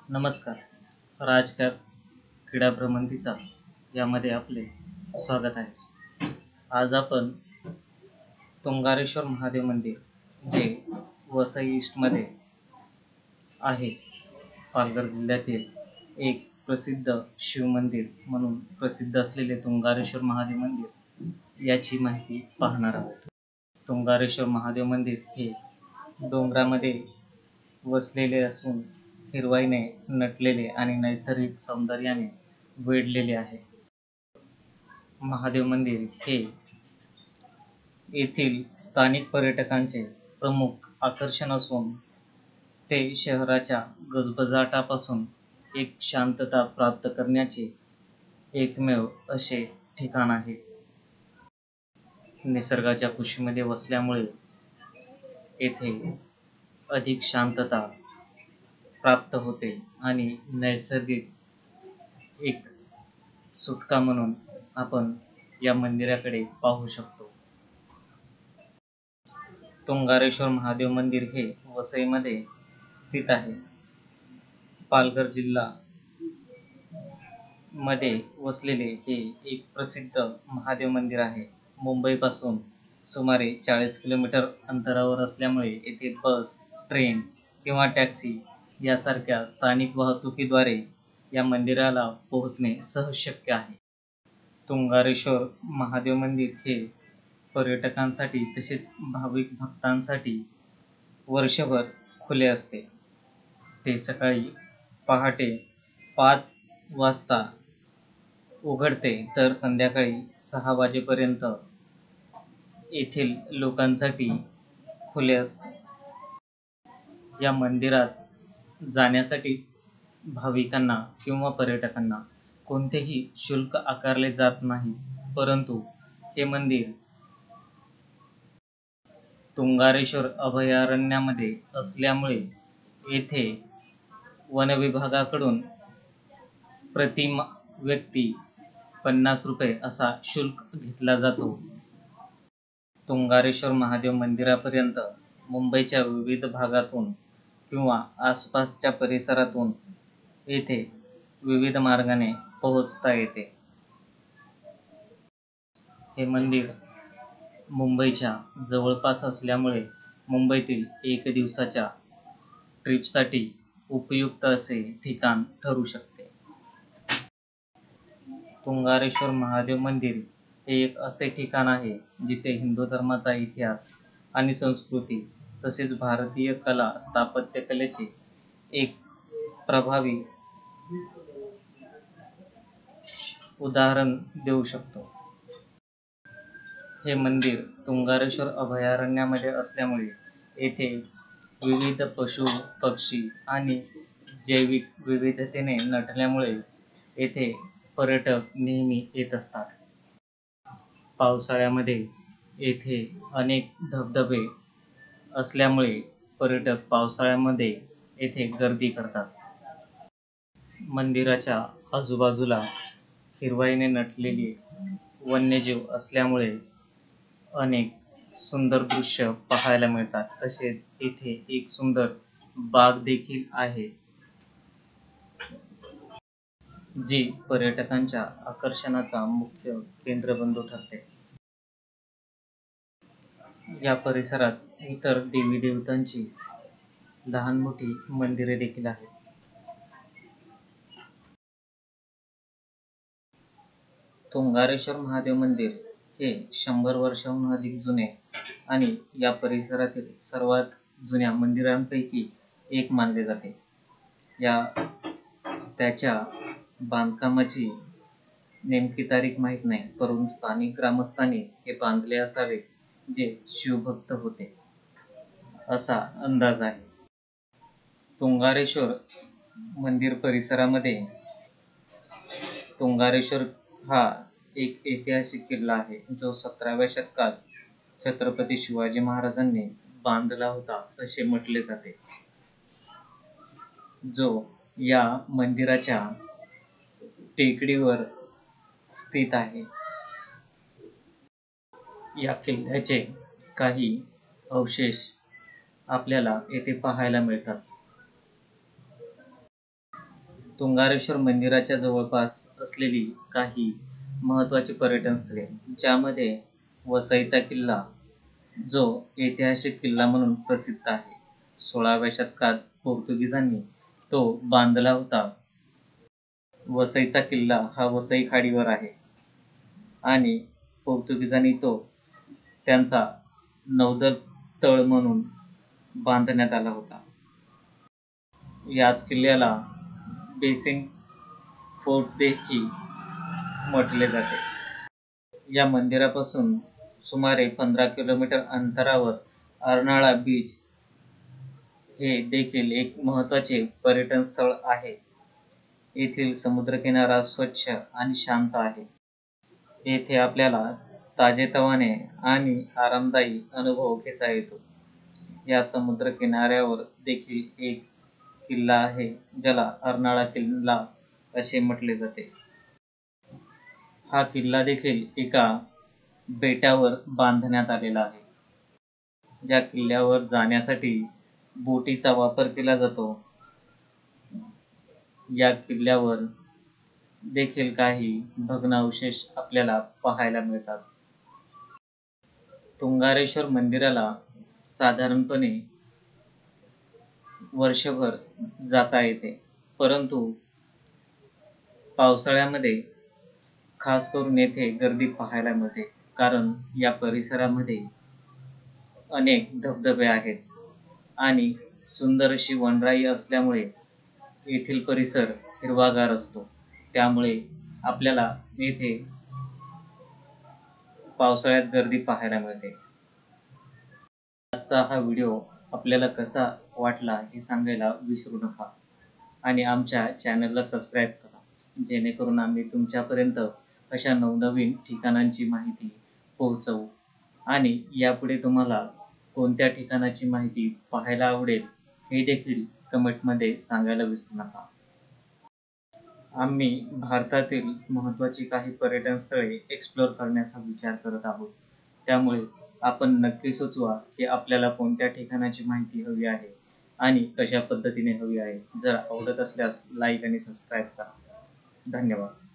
नमस्कार. राजकारण क्रीडा भ्रमंतीचा यामध्ये आपले स्वागत आहे. आज आपण तुंगारेश्वर महादेव मंदिर जे वसई ईस्टमध्ये आहे, पालघर जिल्ह्यातील एक प्रसिद्ध शिवमंदिर म्हणून प्रसिद्ध असलेले तुंगारेश्वर महादेव मंदिर याची माहिती पाहणार आहोत. तुंगारेश्वर महादेव मंदिर हे डोंगरामध्ये वसलेले असून हिरवाईने नटलेले आणि नैसर्गिक सौंदर्याने वेढलेले आहे. महादेव मंदिर हे येथील स्थानिक पर्यटकांचे प्रमुख आकर्षण असून ते शहराच्या गजबजाटापासून एक शांतता प्राप्त करण्याचे एकमेव असे ठिकाण आहे. निसर्गाच्या कुशीमध्ये वसल्यामुळे येथे अधिक शांतता प्राप्त होते आणि नैसर्गिक एक सुटका म्हणून आपण या मंदिराकडे पाहू शकतो. तुंगारेश्वर महादेव मंदिर हे वसईमध्ये स्थित आहे. पालघर जिल्हा मध्ये वसलेले हे एक प्रसिद्ध महादेव मंदिर आहे. मुंबईपासून सुमारे 40 किलोमीटर अंतरावर असल्यामुळे येथे बस, ट्रेन किंवा टॅक्सी यासारख्या स्थानिक वाहतुकीद्वारे या मंदिराला पोहोचणे सहज शक्य आहे. तुंगारेश्वर महादेव मंदिर हे पर्यटकांसाठी तसेच भाविक भक्तांसाठी वर्षभर खुले असते. ते सकाळी पहाटे 5 वाजता उघडते तर संध्याकाळी 6 वाजेपर्यंत येथील लोकांसाठी खुले असते. या मंदिरात जाण्यासाठी भाविकांना किंवा पर्यटकांना कोणतेही शुल्क आकारले जात नाही, परंतु हे मंदिर तुंगारेश्वर अभयारण्यामध्ये असल्यामुळे येथे वनविभागाकडून प्रति व्यक्ती 50 रुपये असा शुल्क घेतला जातो. तुंगारेश्वर महादेव मंदिरापर्यंत मुंबईच्या विविध भागातून किंवा आसपासच्या परिसरातून येथे विविध मार्गाने पोहोचता येते. हे मंदिर मुंबईच्या जवळपास असल्यामुळे मुंबईतील एक दिवसाच्या ट्रिपसाठी उपयुक्त असे ठिकाण ठरू शकते. तुंगारेश्वर महादेव मंदिर हे एक असे ठिकाण आहे जिथे हिंदू धर्माचा इतिहास आणि संस्कृती तसेच भारतीय कला स्थापत्यकलेचे एक प्रभावी उदाहरण देऊ शकतो. हे मंदिर तुंगारेश्वर अभयारण्यामध्ये असल्यामुळे येथे विविध पशु, पक्षी आणि जैविक विविधतेने नटल्यामुळे येथे पर्यटक नेहमी येत असतात. पावसाळ्यामध्ये येथे अनेक धबधबे असल्यामुळे पर्यटक पावसाळ्यामध्ये येथे गर्दी करतात. मंदिराच्या आजूबाजूला हिरवाईने नटलेली वन्यजीव असल्यामुळे अनेक सुंदर दृश्य पाहायला मिळतात. तसेच येथे एक सुंदर बाग देखील आहे, जी पर्यटकांच्या आकर्षणाचा मुख्य केंद्रबिंदू ठरते. या परिसरात इतर देवी देवतांची लहान मोठी मंदिरे देखील आहेत. तुंगारेश्वर महादेव मंदिर हे 100 वर्षांहून अधिक जुने आणि या परिसरातील सर्वात जुन्या मंदिरांपैकी एक मानले जाते. त्याच्या बांधकामाची नेमकी तारीख माहीत नाही, परंतु स्थानिक ग्रामस्थांनी हे बांधले असावे जे शिवभक्त होते असा अंदाज आहे. तुंगारेश्वर मंदिर परिसरामध्ये तुंगारेश्वर हा एक ऐतिहासिक किल्ला आहे, जो 17व्या शतकात छत्रपती शिवाजी महाराजांनी बांधला होता असे म्हटले जाते, जो या मंदिराच्या टेकडीवर स्थित आहे. या किल्ल्याचे काही अवशेष आपल्याला येथे पाहायला मिळतात. तुंगारेश्वर मंदिराच्या जवळपास असलेली काही महत्त्वाची पर्यटन स्थळे, ज्यामध्ये वसईचा किल्ला, जो ऐतिहासिक किल्ला म्हणून प्रसिद्ध आहे. 16व्या शतकात पोर्तुगीजांनी तो बांधला होता. वसईचा किल्ला हा वसई खाडीवर आहे आणि पोर्तुगीजांनी तो त्यांचा नौदल तळ म्हणून बांधण्यात आला होता. याच किल्ल्याला बेसिन फोर्ट देखील म्हटले जाते. या मंदिरापासून सुमारे 15 किलोमीटर अंतरावर अर्नाळा बीच हे देखील एक महत्त्वाचे पर्यटन स्थळ आहे. येथील समुद्रकिनारा स्वच्छ आणि शांत आहे. येथे आपल्याला ताजेतवाने आणि आरामदायी अनुभव घेता येतो. या समुद्रकिनाऱ्यावर देखील एक किल्ला आहे, ज्याला अर्नाळा किल्ला असे म्हटले जाते. हा किल्ला देखील एका बेटावर बांधण्यात आलेला आहे. या किल्ल्यावर जाण्यासाठी बोटीचा वापर केला जातो. या किल्ल्यावर देखील काही भग्नावशेष आपल्याला पाहायला मिळतात. तुंगारेश्वर मंदिराला साधारणपणे वर्षभर जाता येते, परंतु पावसाळ्यामध्ये खास करून येथे गर्दी पाहायला मिळते, कारण या परिसरामध्ये अनेक धबधबे आहेत आणि सुंदर अशी वनराई असल्यामुळे येथील परिसर हिरवागार असतो. त्यामुळे आपल्याला येथे पावसाळ्यात गर्दी पाहायला मिळते. आजचा हा व्हिडिओ आपल्याला कसा वाटला हे सांगायला विसरू नका आणि आमच्या चॅनलला सबस्क्राईब करा, जेणेकरून आम्ही तुमच्यापर्यंत अशा नवनवीन ठिकाणांची माहिती पोहोचवू. आणि यापुढे तुम्हाला कोणत्या ठिकाणाची माहिती पाहायला आवडेल हे देखील कमेंटमध्ये सांगायला विसरू नका. आम्ही भारतातील महत्त्वाची काही पर्यटन स्थळे एक्सप्लोअर करण्याचा विचार करत आहोत. त्यामुळे आपण नक्की सुचवा की आपल्याला कोणत्या ठिकाणाची माहिती हवी आहे आणि कशा पद्धतीने हवी आहे. जर आवडत असल्यास लाईक आणि सबस्क्राईब करा. धन्यवाद.